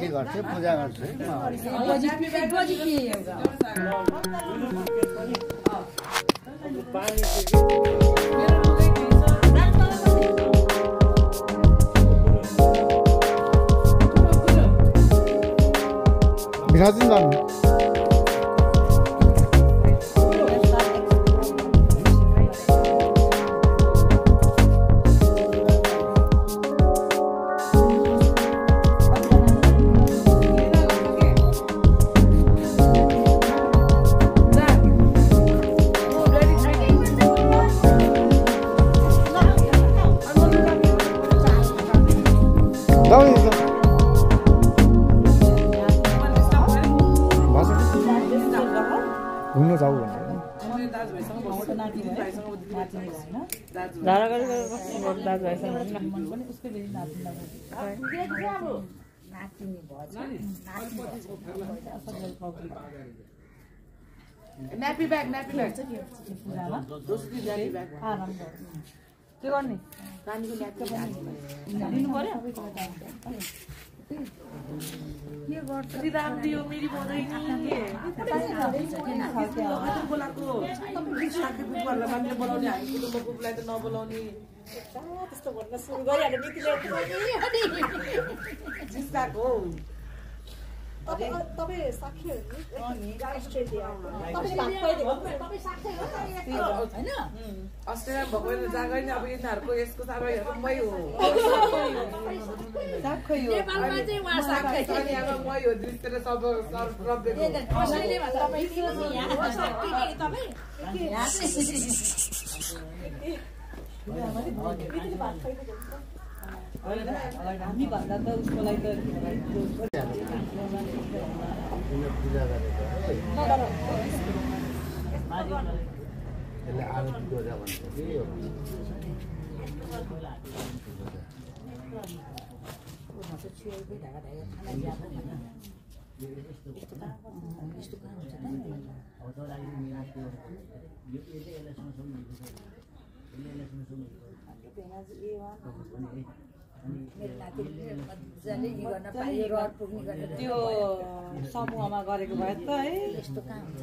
के गर्छु पूजा गर्छु है घुम्न जाऊ Nappy bag. के गर्ने नानीको लिनु पर्यो के गर्छ राम दियो मेरी बधाई बोलाको साथी बुकहरुलाई मान्छे बोलाउने हामी बुकलाई त नबोलाउने त्यस्तो भन्न सुरु गरिहाल्यो मितिले जिस्काको तपाईं साक्षी हो नि अस्ट्रेलिया तपाईं साक्षी हो हैन अस्ट्रेलिया भगवान जागा नि अब यिनीहरुको यसको साबै हो साक्षी हो नेपालमा चाहिँ वा साक्षी अनि अब मै हो दृष्टिले सब प्रब्लम हो अस्ट्रेलियामा तपाईँ के हो यहाँ साक्षी के तपाईँ हामी भन्दा त उसको लागि त पूजा गरेको यसले आरती गरेर भन्छ कि यो त्यो समूहमा गरेको भए त है यस्तो काम हुन्छ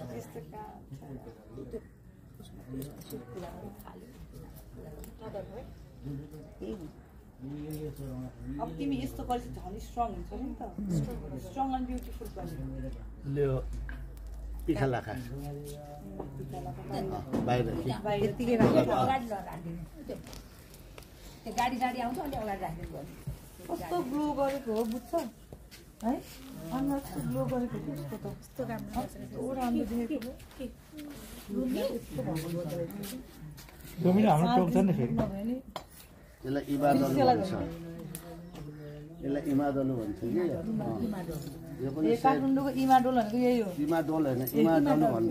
अब तिमी यस्तो गरेपछि झन् स्ट्रङ हुन्छ नि त स्ट्रङ एन्ड ब्युटिफुल पनि ल्यो पिखा लाखा बाहिर यतिकै राखेको अगाडि नराख्दिनु त्यो गाडी आउँछ अनि अगाडि राख्दिनु पर्छ कस्तो ग्लो गरेको हो बुझ्छ है अनुहार कस्तो ग्लो गरेको के उसको त यस्तो राम्रो राम्रो देखेको हाम्रो टोक छ नि फेरि यसलाई इमादलु भन्छ कि यो पनि काठमाडौँको इमाडोल भनेको यही हो इमाडोल हैन इमादलु भन्छ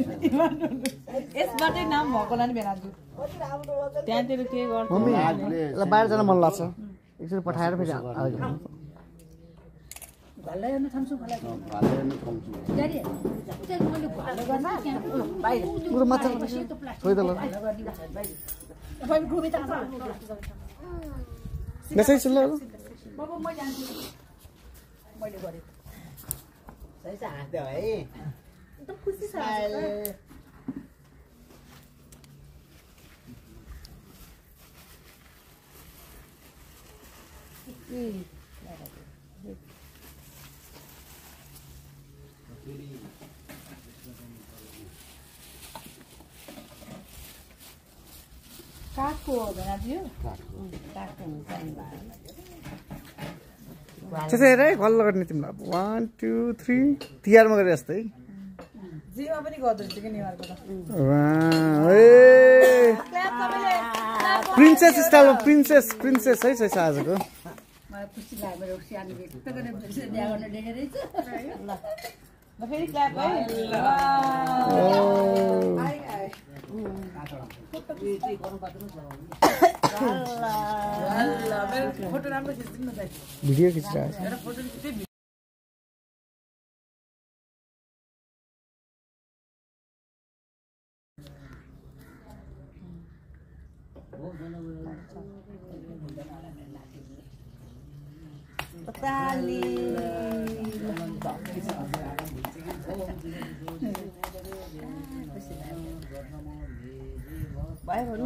यसबाटै नाम भएकोला नि भेनाजु त्यहाँतिर के गर्छ मम्मी यसलाई बाहिर जान मन लाग्छ एकचोटि पठाएर फेरि भल्लै हेर्न थाम्छु ड्याडी मैले भलो गर्न बाहिर पुरो माछा छोइदल घुमी त मेसेज सुन ल बाबा म जान्छु मैले गरेको सही छ हाँस्दै है एकदम खुसी छ काठको हो भने दियो काठको हुन्छ नि त्यसै हेर है कल गर्ने तिमीलाई 1 2 3 तिहारमा गरे जस्तै जीमा पनि गर्दै छ के नेवारको त प्रिन्सेस स्टाइल प्रिन्सेस है छ आजको मलाई खुसी लाग्यो मेरो सानो यस्तो गर्ने बिहा गर्न देखेरै छ ल ल फेरि क्ल्याप है फोटो राम्रो खिच्दिनु न दाइ भिडियो खिचिरहेको छ एउटा फोटो खिच्दै ताली भयो भन्नु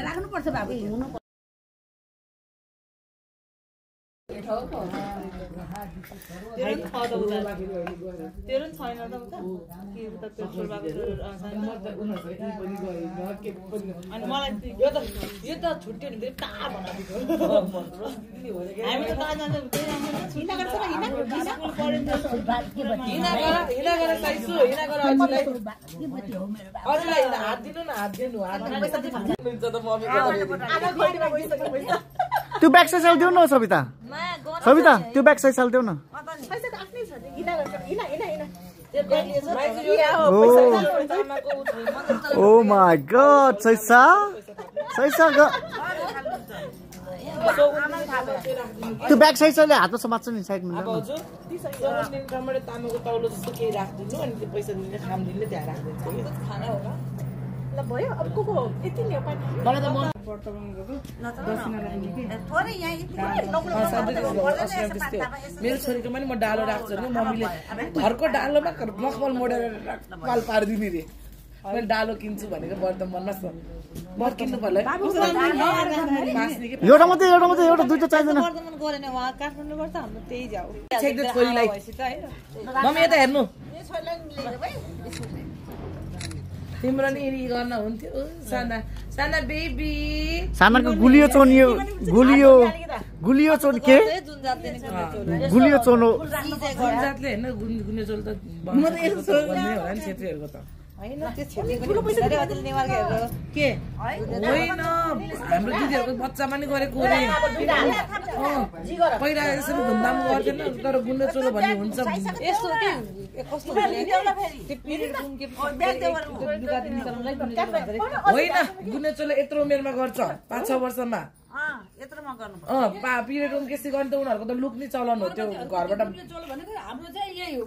राख्नुपर्छ बाबु हुनु तेरो छैन त उता के उता पेट्रोल अनि मलाई यो त छुट्यो नि टा बनाएको हामी त कहाँ जान्छ हिना गरेर साइसु हिना गरेर अरूलाई हात दिनु न हात दिनु पैसा दिन्छ त मम्मी त्यो ब्याक साइड देऊ न सबिता त्यो ब्याक साइड देऊ न ओ माय गॉड सैसा त्यो ब्याक साइड चाहिँ हातमा समात्छ नि साइडमा तामाको तौलो जस्तो केही राख्दिनु अनि त्यो पैसा दिने खाम दिने त्यहाँ राख्दिन्छ खाना हो ल भयो अब को यति नि मलाई त मन मेरो छोरीको पनि म डालो राख्छु नि मम्मीले घरको डालोमा मखमल मोडेर पाल पारिदिने रे मैले डालो किन्छु भनेको बढ्दा मनमा छ म किन्नु पर्ला एउटा मात्रै एउटा दुईटा चाहिँदैन काठमाडौँबाट हाम्रो त्यही जाऊ छोरीलाई मम्मी यता हेर्नु तिम्रो नि गर्न हुन्थ्यो साना बेबी सानाको गुलियो चोनियो गुलियो चोन के गुलियो चोनो जातले हैन गुलियो चोल त भन्ने होला नि क्षेत्रीहरुको त हैन त्यो क्षेत्रीको पैसा अझै नेवारको हेरेर के होइन हाम्रो दिदीहरुको बच्चामा नि गरेको रे पहिला यसरी धुमधाम गर्दैन तर गुलियो चोलो भन्ने हुन्छ यस्तो के कस्तो त्यो पिरियड कुन के दुगा दिन चलाउनलाई होइन गुलियो चोलो यत्रो उमेरमा गर्छ 5-6 वर्षमा यत्रोमा गर्नु पिरियड रुम केसी गर्ने त उनीहरुको त लुक्ने चलन हो त्यो घरबाट हाम्रो चाहिँ यही हो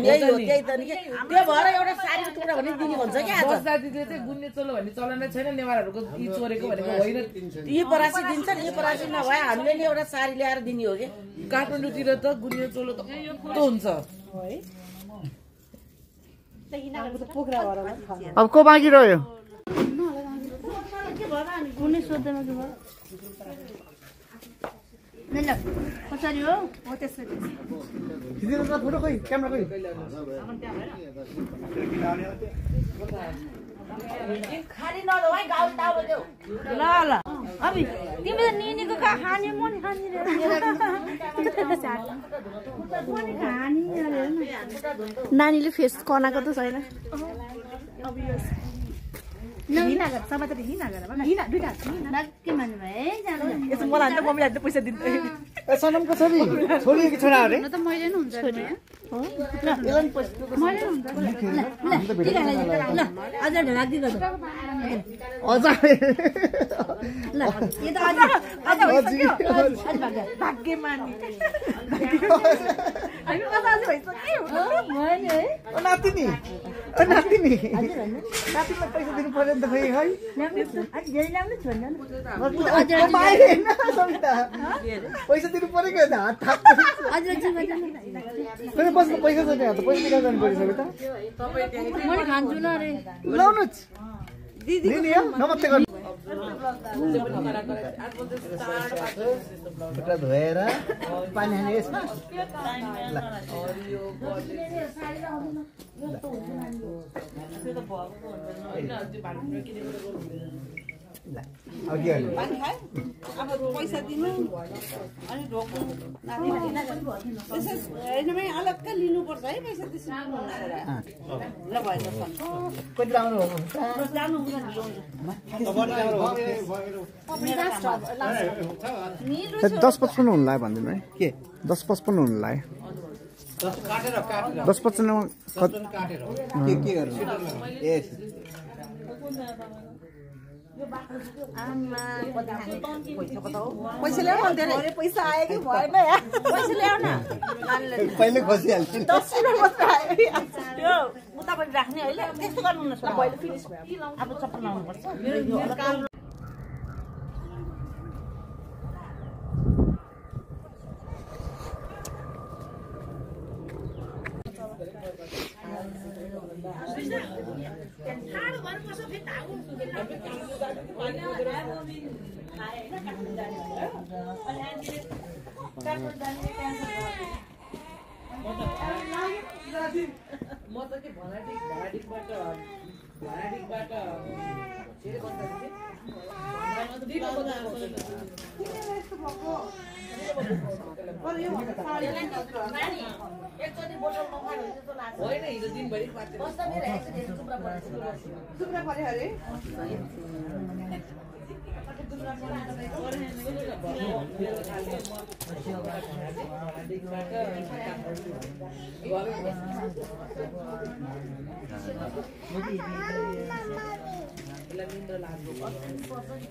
त्यही त नि के त्यो भएर एउटा सारीको टुक्रा भने दिने भन्छ के आज बस्दादिले चाहिँ गुन्ने चोलो भन्ने चलन छैन नेवारहरुको यी चोरेको भनेको होइन यी परासी दिन्छ नि यी परासी नभए हामीले नि एउटा सारी ल्याएर दिने हो के काठमाडौँतिर त गुन्ने चोलो त कस्तो हुन्छ है अब को बाँकी रह्यो कुनै सोध्दैमा के भयो ल कसरी हो त्यसरी दिदीको फोटो खोइ क्यामेरा खोइ खाली नदो है गाउँ ताबो देऊ ल अबि तिमी त निनीको खानी मन खानी रे नानीले फेस कनाको त छैन हिना गर समातेर हिना गर हिना दुईटा नक्की मान्नु भए जानु यसो मलाई त मम्मीले पैसा दिन्छ ए सनमको छोरी कि छोरा अरे न त मैले नि हुन्छ नि हो ल एलन पैसा मैले हुन्छ ल अझ ढलाकी गर्छ अझ ल यो त अझ भाग्य मान्ने हामी कता अझ भइसक्यो मैले है नातिनी नातिनीलाई पैसा दिनु पर्यो नि त खोइ है अझ धेरै ल्याउनु छोड्नु पैसा दिनु परेको त हात थाप बस्नु पैसा छैन त पैसा निकाल जानु पर्यो सबै त मैले खान्छु न अरे लाउनु दिदी नमस्ते गर्नु खुट्टा धोएर पानी हाल्ने यसमा अब के गर्ने पानी खायो अब पैसा दिनु अनि ढोक्नु त्यसै अलग्गै लिनुपर्छ है पैसा त्यसै ल भयो कति राम्रो हो जानु हुँदैन 10-55 हुनु लाग्यो भनिदिनु है के 10-55 हुनु लाग्यो 10-55 मा के गर्नु ए पैसा ल्याउन धेरै पैसा आयो कि भएन यार पैसा ल्याउन पहिले खसिहाल्छ 10 रुपैयाँ मात्र आयो त्यो उता पनि राख्ने हैन त्यस्तो गर्नु न पहिले फिनिश भयो अब चप्पल लाउनु पर्छ म त के भलाडिकबाट होइन हिजो दिनभरि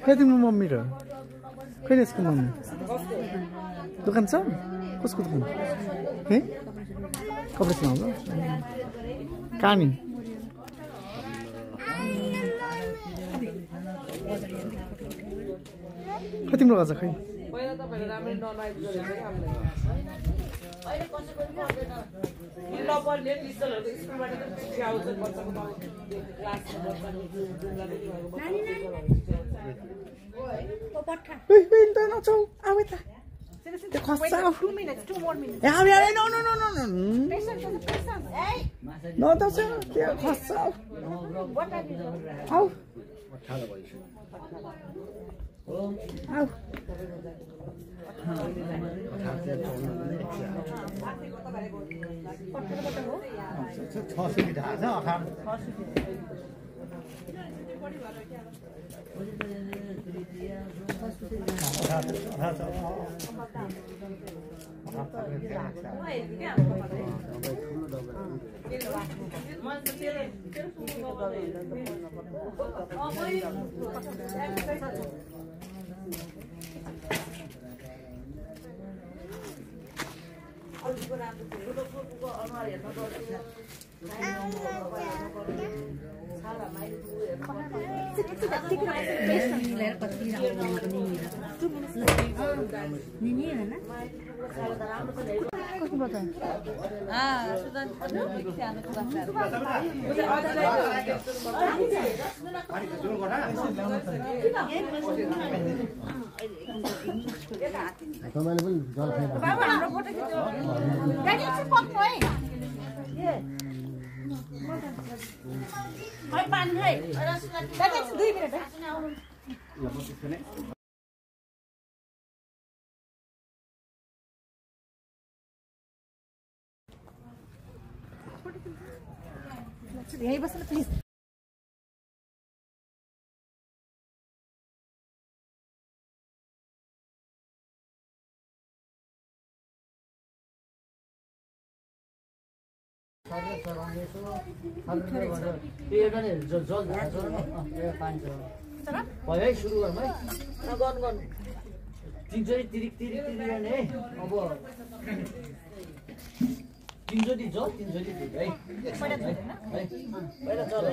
खै तिम्रो मम्मी र खै यसको मम्मी दोकान छ कसको दोकान है कपडा सिलाउँछ कहाँ नि खै तिम्रो गर्छ खै पहिला तपाईहरु राम्रै नलाइक गरेको हामीलाई अहिले कसैको पनि पर्दैन यो लपरले डिजिटलहरुको स्कुलबाट त चिठी आउँछ बच्चाको क्लासमा बस्छ ओइ त नचौ आउ त त्यो खस्छ 2 minutes 2 more minutes ए नो नो त छ त्यो खस्छ आउ आउ तपाईँले पनि जल खाइ बाबा हाम्रो फोटो खिच्नु गाडी एकछिन पक्नु है है पानी है गाडी एकछिन 2 मिनेट यही बस्नु प्लिज भयो है सुरु गरौँ है गर्नु तिनचोटि तिरिक गर्ने है अब तिनचोटि जल तिनचोटि तिरिक है पहिला जल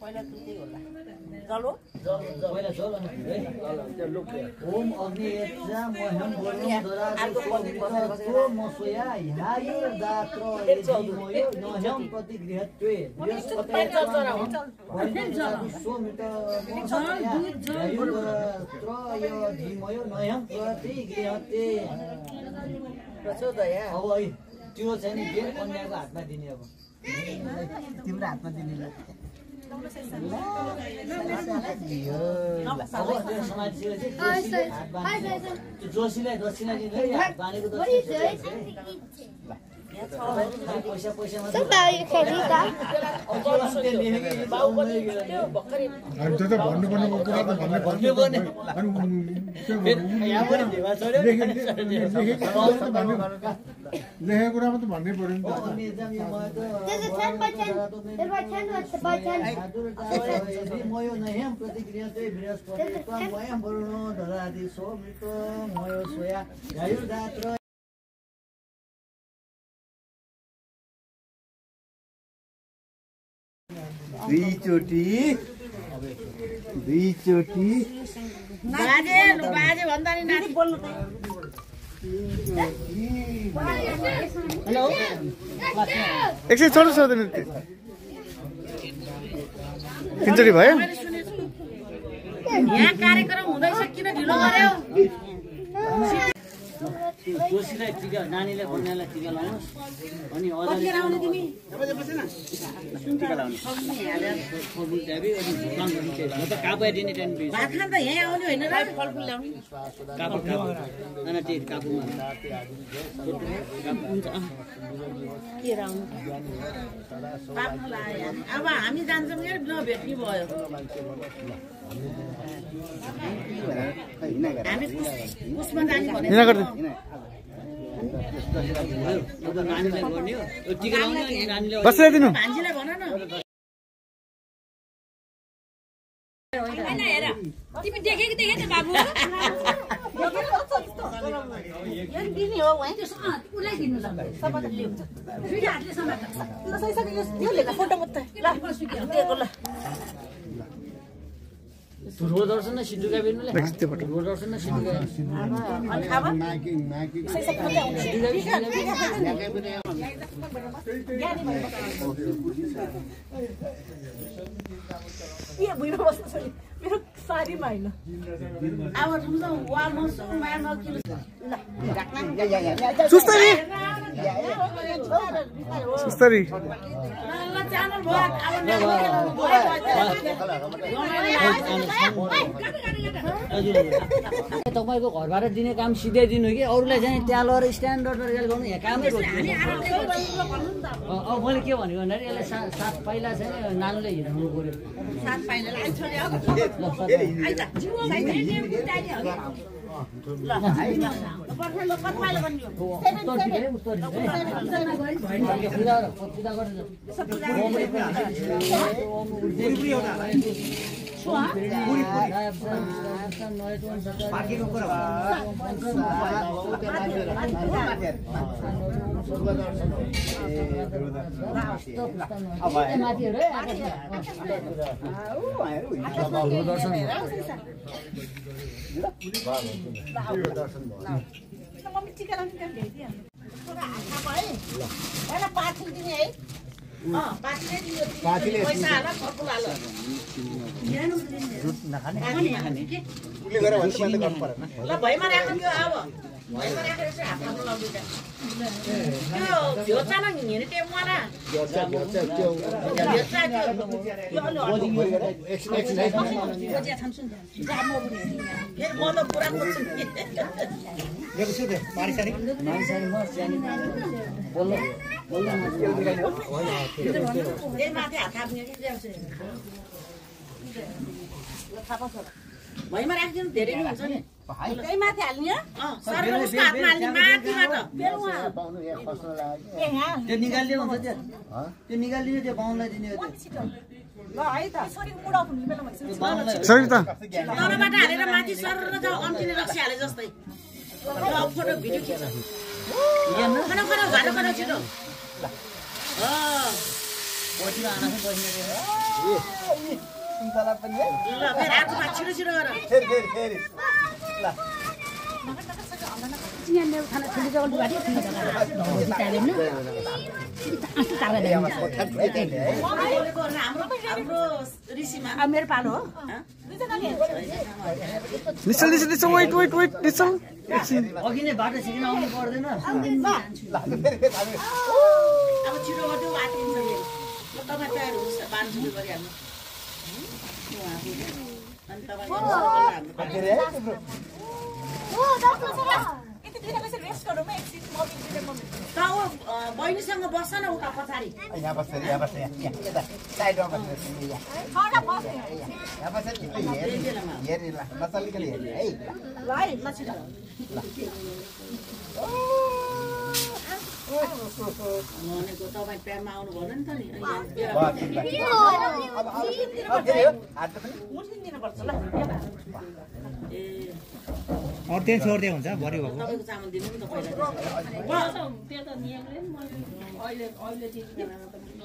पहिला त्यही होला जल हो पहिला जल अनि है ओम अग्नि यज्ञ मह्यम बोलो मसोया ह्यायो दात्र यजिमयो नह्यम प्रतिगृहत्वे सोमित यजिमयो नह्यम प्रतिगृहत्वे प्रचोदया अब है त्यो चाहिँ नि के कन्याको हातमा दिने अब तिम्रो हातमा दिने जोशीलाई दक्षिणा दिँदै बानीको पैसा पैसा लेखेको कुरामा त भन्नै पर्यो नि दुईचोटी बाजे भन्दा नि नानी बोल्नु हेलो एकछिन छोड्नु सक्दैन तिनचोटि भयो यहाँ कार्यक्रम हुँदैछ किन ढिलो गर्यो जोशीलाई टिका नानीले कन्यालाई टिका लाउनुहोस् अनि भात खान त यहाँ आउने होइन र फलफुल ल्याउने अब हामी जान्छौँ कि नभेट्ने भयो हामी उसमा जाने भने बसिदिनु भान्जीलाई भन न तिमी देखेको देखेन बाबु दिने हो उसलाई दिनु फोटो मात्रै ल रोदर्शन न सिद्धुका बेर्नुले रोदर्शन न सिद्धुका मेरो सारीमा होइन अब वा मसु माया किलो सुस्तरी सुस्तरी तपाईको घरबाट दिने काम सिधै दिनु कि अरूलाई चाहिँ त्यहाँ लगेर स्ट्यान्डर्ड गर्नु यहाँ कामै रोक्नु अब मैले के भनेको भन्दाखेरि यसलाई 7 पाइला चाहिँ नानुले हिँडाउनु पर्यो 7 पाइला भैमा राख्नु अब भैमा राखेर चाहिँ हातमा लाउँदै त्यो चाना हिँड्ने टेमवाला भैमा राखिदिनु धेरै नै हुन्छ नि त्यही माथि हाल्ने सरले उसको हातमा हाल्ने माथिबाट त्यो निकाल्दियो हुन्छ त्यो निकाल्दियो त्यो बाहुनलाई दिने हो ल है त सरी त तलबाट हालेर माथि सर र अन्तिने रक्सी हाले जस्तै फोटो भिडियो खिच खाना छिटो छिटो छिटो गर मेरो पालो हो निसल वेट निसल अघि नै बाटो सिक्न आउनु पर्दैन अब छिटो गर्दै आटिन्छ मेरो तपाईँ तयार हुन्छ 500 गरिहाल्नु अनि तपाईँ बहिनीसँग बस्छ न उता पछाडि यहाँ बस्छ यता साइडमा बस्छ यहाँ बस्छ हेर्ने ल नचलिकन हेर्ने है भनेको तपाईँ प्यारमा आउनु भन नि त नि दिनुपर्छ ल ए त्यहाँ छोड्दै हुन्छ भरि भएको तपाईँको चामल दिनु नि त पहिला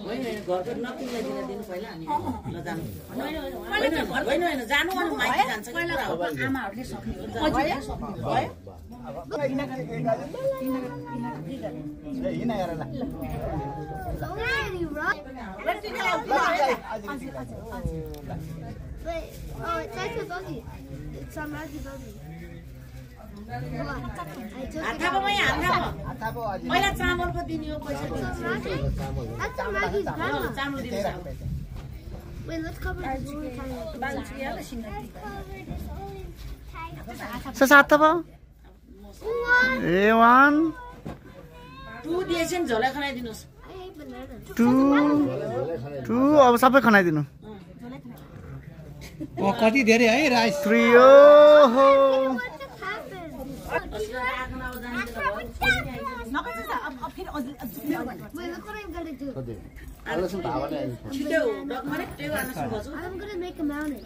होइन घरको नकिनलाई दिनु पहिला अनि ल जानु होइन जानु अनि माइती जान्छ आमाहरूले सक्ने पहिला चामलको दिने हो पैसा चामल सात ए 1 2 दिएछ नि झोला खनाइदिनुहोस् 2 अब सबै खनाइदिनु कति धेरै है राइस 3 ओहो I'm gonna make a mountain.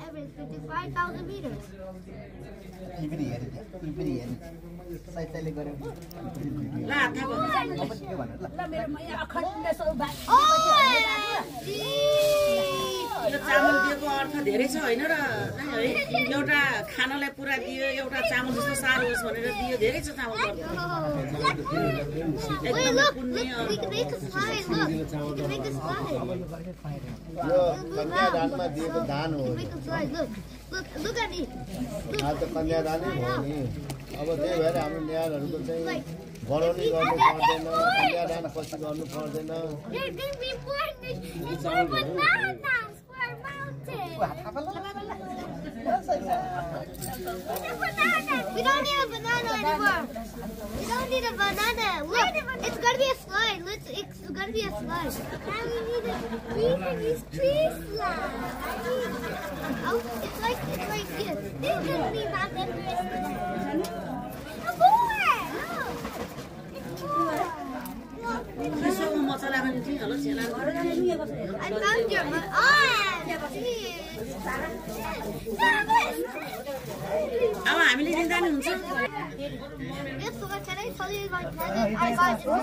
Average 55,000 meters. चामल दिएको अर्थ धेरै छ होइन र है एउटा खानालाई पुरा दियो एउटा चामल जस्तो सारो होस् भनेर दियो धेरै छ चामल Wait, look, we can make a slide. Look, we can make a slide. कन्यादानमा दिएको दान हो Make a slide. Look at me. आज त कन्यादानै हो नि अब त्यही भएर हाम्रो न्यायहरूको चाहिँ बनाउने गर्नु पर्दैन कन्यादान पछि गर्नु पर्दैन There's gonna be more bananas for a mountain. We don't need a banana anymore. We don't need a banana. Look, it's gonna be a slide. It's gonna be a slide. Now we can use tree slide. Oh, it's like this. This is gonna be Mount Everest. More! Look, it's more. यसोमा मसला पनि थियो होला सेला I found your अब हामीले दिँदा नि हुन्छ Yes, so can I tell you my present I got in the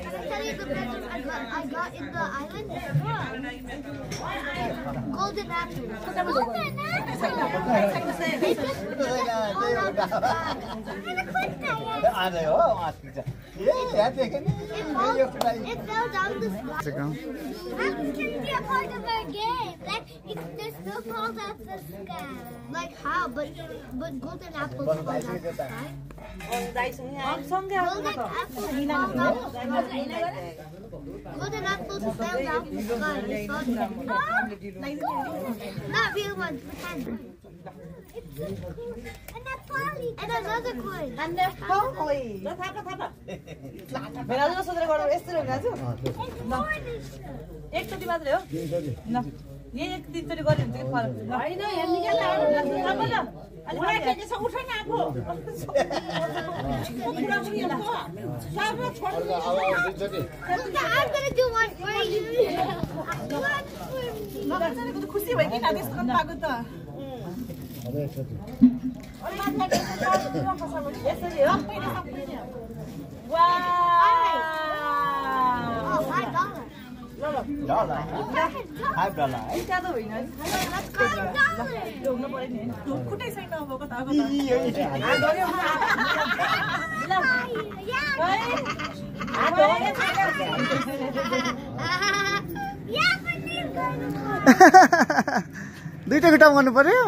Can I tell you the present I got in the island? Golden apples. Golden apples! आज हो अस्ति चाहिँ यहाँ देखेँ नि It fell down the sky. Apples can be a part of our game. Like, they still falls out the sky. Like how? But golden apples fall out the sky. Golden apples fall out the sky. Golden apples fell out the sky. I saw them. Not real ones, pretend. And another coin. And there's Polly. भेनाजु सोधेर गर्नु यस्तो भेनाजु एकचोटि मात्रै हो ल यही एक तीनचोटि गर्यो भने चाहिँ फरक हैन यहाँ निकाल ल अलि माथि छ उठ न आफू पुरा पनि ल साबो छोड I'm gonna do one for you. मगजले त खुसी भयो कि ना त्यस्तो पाएको त यसरी हो Oh, $5. ज्यादा होइन ढोग्नु पर्यो नि खुट्टै छैन अब कता दुईटा खुट्टामा गर्नु पर्यो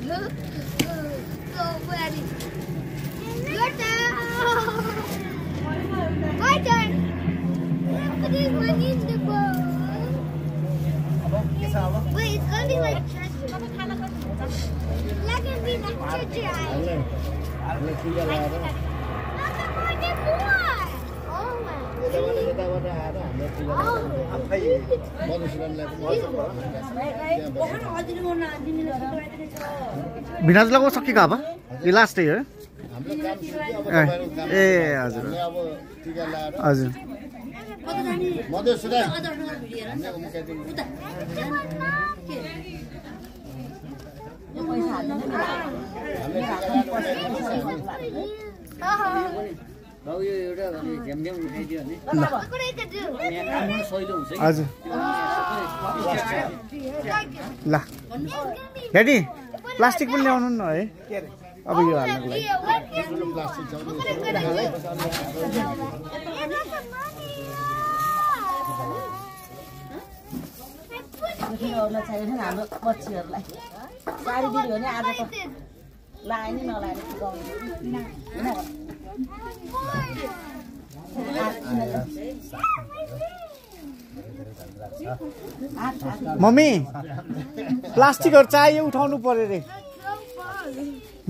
Look. Your turn. My turn. Putting money in the bowl. Wait, it's gonna be like treasure. Like it be like treasure. भिनाज लगाउ सकेको अब यो लास्टै हो ए हजुर हजुर अब यो एउटा झ्यामझ्याम उठाइदियो भने सहिलो हुन्छ हजुर ल ड्याडी प्लास्टिक पनि ल्याउनु न है अब यो हाल्नको लागि हाम्रो बच्चीहरूलाई साडी दियो भने आज त लाए नि नलाएर मम्मी प्लास्टिकहरु चाहियो उठाउनु पर्यो रे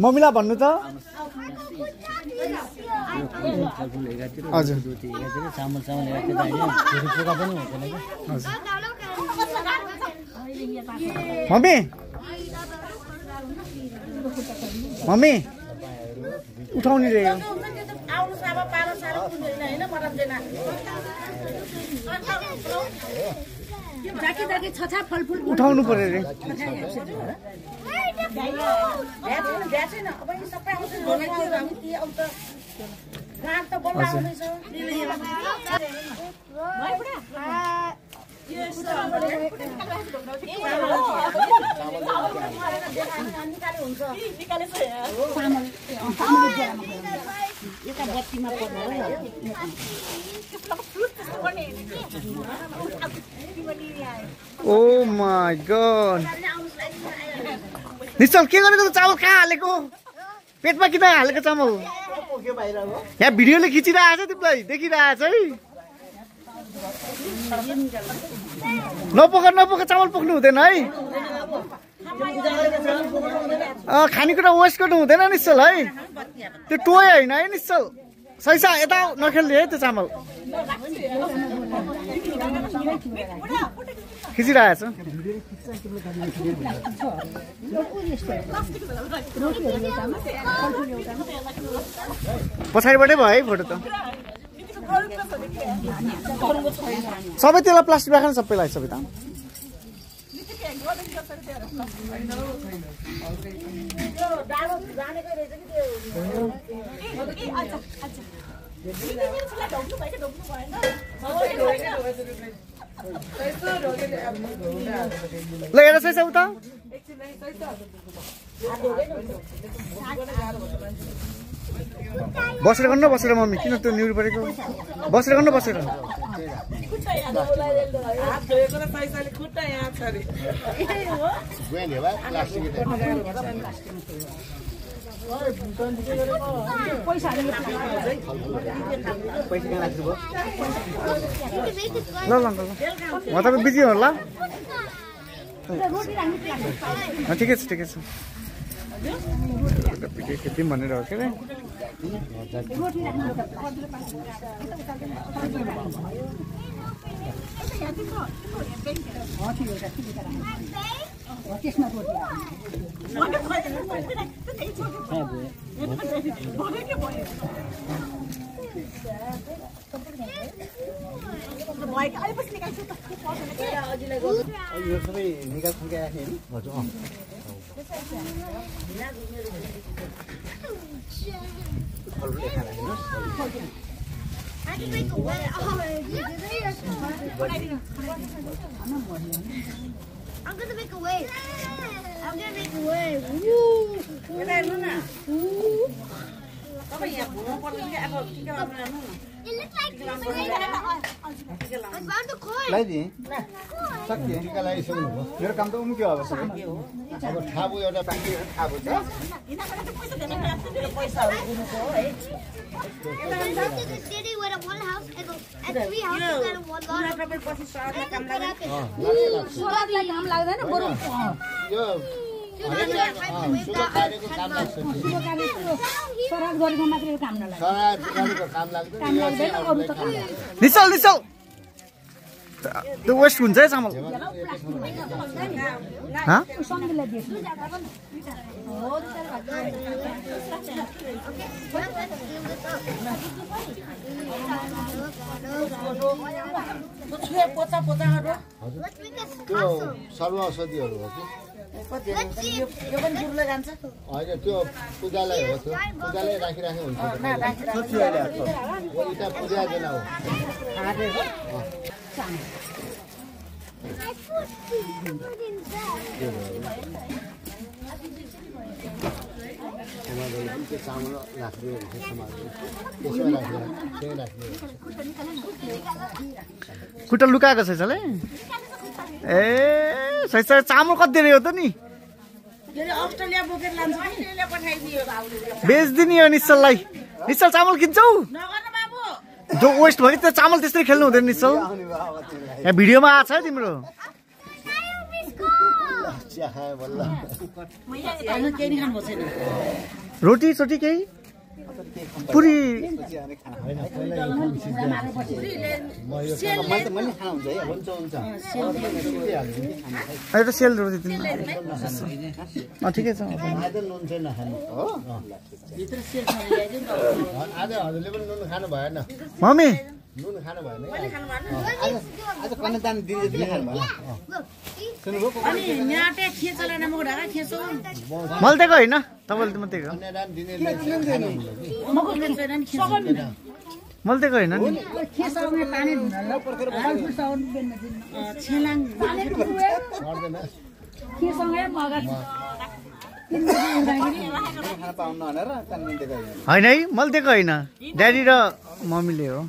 मम्मीलाई भन्नु त हजुर चामल चामल मम्मी मम्मी उठाउने रे उठाउनु पर्यो रे ओ माय गॉड निश्चल के गरेको त चामल कहाँ हालेको पेटमा किन हालेको चामल यहाँ भिडियोले खिचिरहेको छ तिमीलाई देखिरहेको छ है नपोका चामल पोख्नु हुँदैन है खानेकुरा वेस्ट गर्नु हुँदैन निश्चल है त्यो टोय होइन है निश्चल सैसा यता नखेल्ने है त्यो चामल खिचिरहेको छ पछाडिबाटै भयो है फोटो त सबै त्यसलाई प्लास्टिक राखेर सबैलाई सबै त ल हेर सैसा उता बसेर गर्नु बसेर मम्मी किन त्यो न्युर परेको बसेर गर्नु बसेर ल ल म तपाईँ बिजी होला ठिकै छ खेती भनेर हो के अरे यो सबै निकाल खुल्का राख्ने नि हजुर I'm gonna make a wave. I'm gonna make a wave. Woo! It looks like I found the coin. Lady. Coin. टिका लगाइसक्नुभयो मेरो काम त उम्क्यो अब सबै अब ठाबु एउटा ठाबु छ city with a one house and 3 houses and one lot. सुरतलाई काम लाग्दैन बरु यो सुगा कार्यको काम लाग्छ सराद गरेको मात्रै काम नलाग्छ सरादको काम लाग्दैन यो चाहिँ अरूलाई काम लाग्छ निसल निसल त्यो वेस्ट हुन्छ है चामल हाँ सम्झिलाई दिएछ त्यो सर्वऔषधिहरू हो कि होइन त्यो पूजालाई हो त्यो पूजालाई राखिराखे हुन्छ इटा पूजा देना हो चामल राख्ने हुन्छ समाजले त्यसमा राख्ने त्यही राख्ने खुट्टा लुकाएको छ है ए सही चामल कति दिने हो त नि अस्ट्रेलिया बोकेर लान्छ बेच्दिने हो निश्चललाई निश्चल चामल किन्छौ जो वेस्ट भयो त्यो चामल त्यसरी खेल्नु हुँदैन निश्चल यहाँ भिडियोमा आएको छ है तिम्रो रोटी सोटी केही पुरी एउटा सेल रोटी ठिकै छ नुन चाहिँ नखानु हो आज हजुरले पनि नुन खानु भएन मम्मी नुन खानु भएन आज कन्यादान दिने जतिले खानु भएन मल्तेको होइन तपाईँले त मल्तेको मल्तेको होइन नि होइन है मल्तेको होइन ड्याडी र मम्मीले हो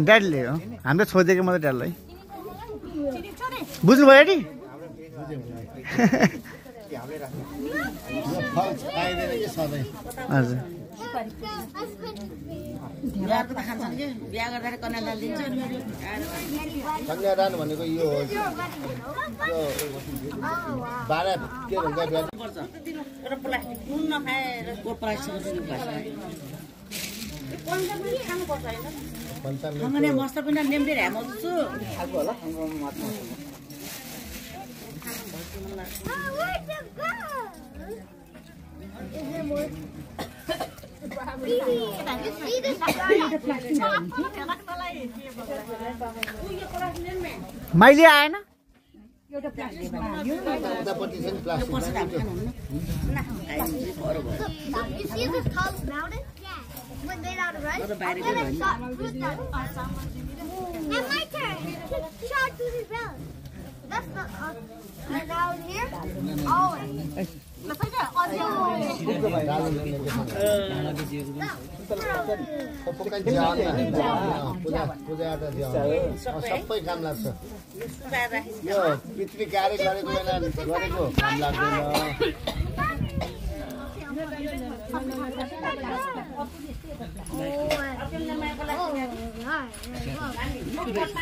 ड्याडीले हो हामीले छोडिदिएको मात्रै ड्याडीलाई बुझ्नुभयो नि हजुर कन्यादान भनेको यो हो बाह्र के भन्छ मस्त पनि नेम्दै हेर्छु माइली आएन When they out of rush, and my turn. Shot to the bell. That's not us. And down here, always. सबै काम लाग्छ यो पृथ्वी कार्य गरेको बेला गरेको काम लाग्दैन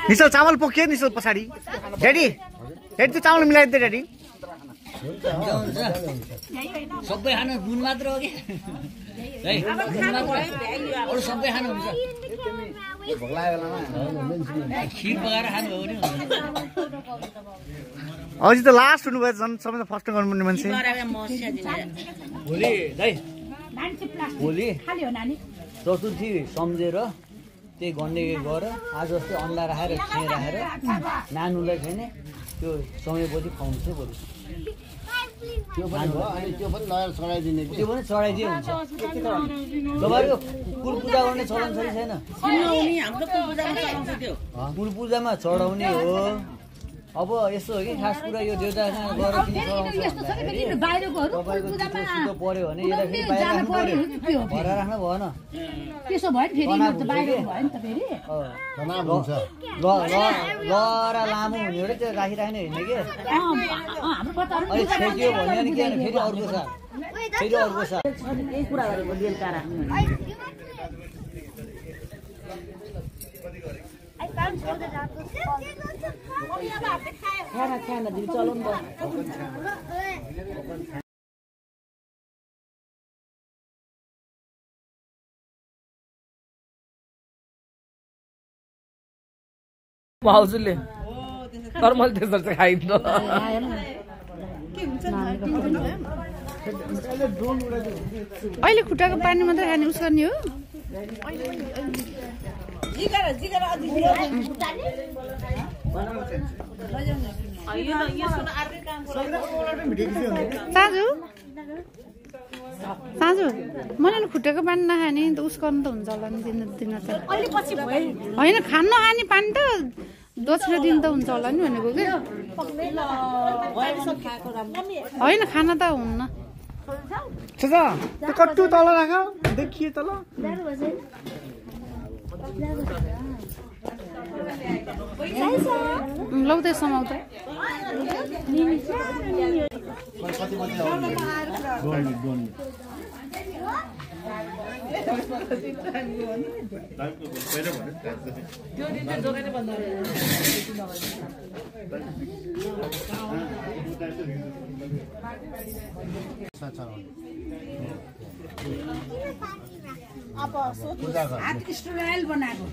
निश्चल चामल पोख्यो निश्चल पछाडि ड्याडी ड्याडी त्यो चामल मिलाइदियो ड्याडी सबै खानु नुन मात्र हो कि अरू सबै खानुहुन्छ खिर पकाएर खानुभयो भने अझै त लास्ट हुनुभयो झन् सबैभन्दा फर्स्ट गर्नुपर्ने मान्छे भोलि चतुर्थी सम्झेर त्यही गण्डे गर आज जस्तै अन्डा राखेर खिर राखेर नानुलाई खाने त्यो समयपछि खुवाउनु चाहिँ भोलि त्यो पनि चढाइदिने त्यो पनि चढाइदिए हुन्छ तपाईँको कुल पूजा गर्ने चलन छ कि छैन कुल पूजामा चढाउने हो अब यस्तो हो कि खास कुरा यो देउतासँग गएर किन बाहिरकोहरू तपाईँको पर्यो भने यसलाई फेरि बाहिर राख्नु पर्यो भएर राख्नु भएन त्यसो भयो नि फेरि बाहिरको भयो नि त फेरि तनाव हुन्छ लहरा लामो हुने हो त्यो राखिराख्ने होइन कि हाम्रो कताहरू अहिले छेकियो भन्यो भने के फेरि अर्को साल फेरि अर्को साल यही कुरा गरेको बेलुका राख्नु खाना दिदी चलाउनु भयो भाउजूले तर मैले त्यसरी चाहिँ खाइन्छ अहिले खुट्टाको पानी मात्रै खाने उस गर्ने हो साँझु मैले खुट्टाको पानी नखाने त उस गर्नु त हुन्छ होला नि दिन त होइन खान नखाने पानी त दोस्रो दिन त हुन्छ होला नि भनेको कि होइन खाना त हुन्न त्यो कट्टु तल राख देखिए तल लौ त्यसमा त स्टाइल बनाएको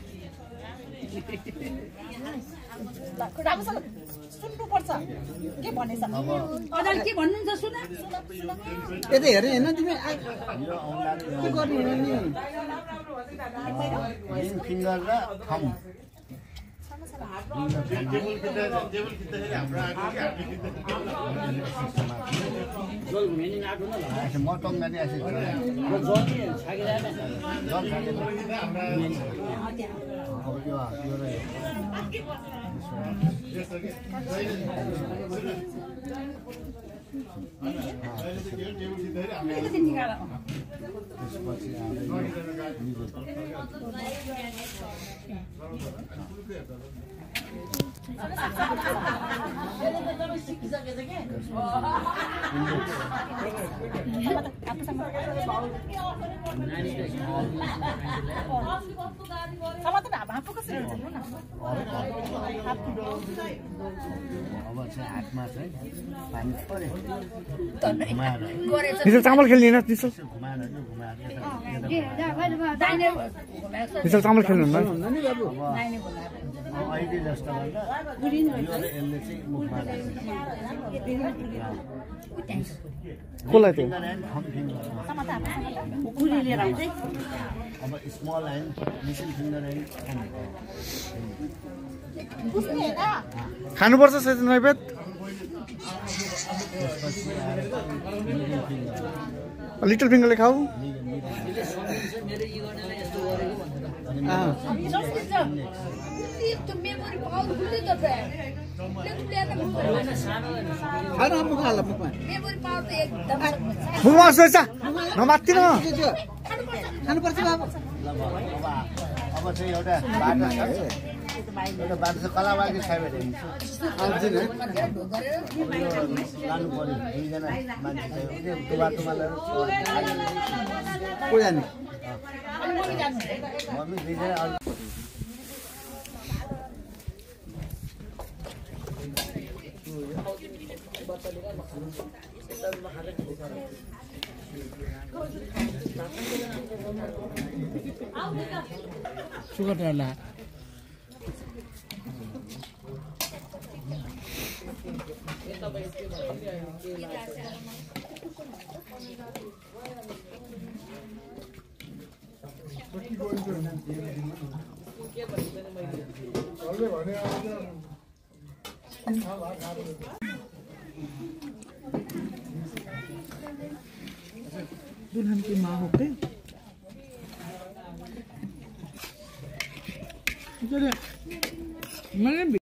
राम्रोसँग सुन्नुपर्छ के भनेछ अझ के भन्नुहुन्छ सुन यता हेरे हैन तिमी के गर्ने नि फिङ्गर र थम मटन जाने चामल खेल्ने चामल खेल्नु अहिले जस्तो कसलाई त्यो अब small and missing finger and खानुपर्छ सजिन नैवेद लिटल फिङ्गरले खाऊ मुखमा सोच नमात्ति न खानुपर्छ बाबु अब चाहिँ एउटा बाटो छ कलाबागी छ भने लानु पर्यो दुईजना मान्छे त्यो बाटोमा लगेर मम्मी दुईजना सुगर डाला दुल्हन की माँ होके मैंने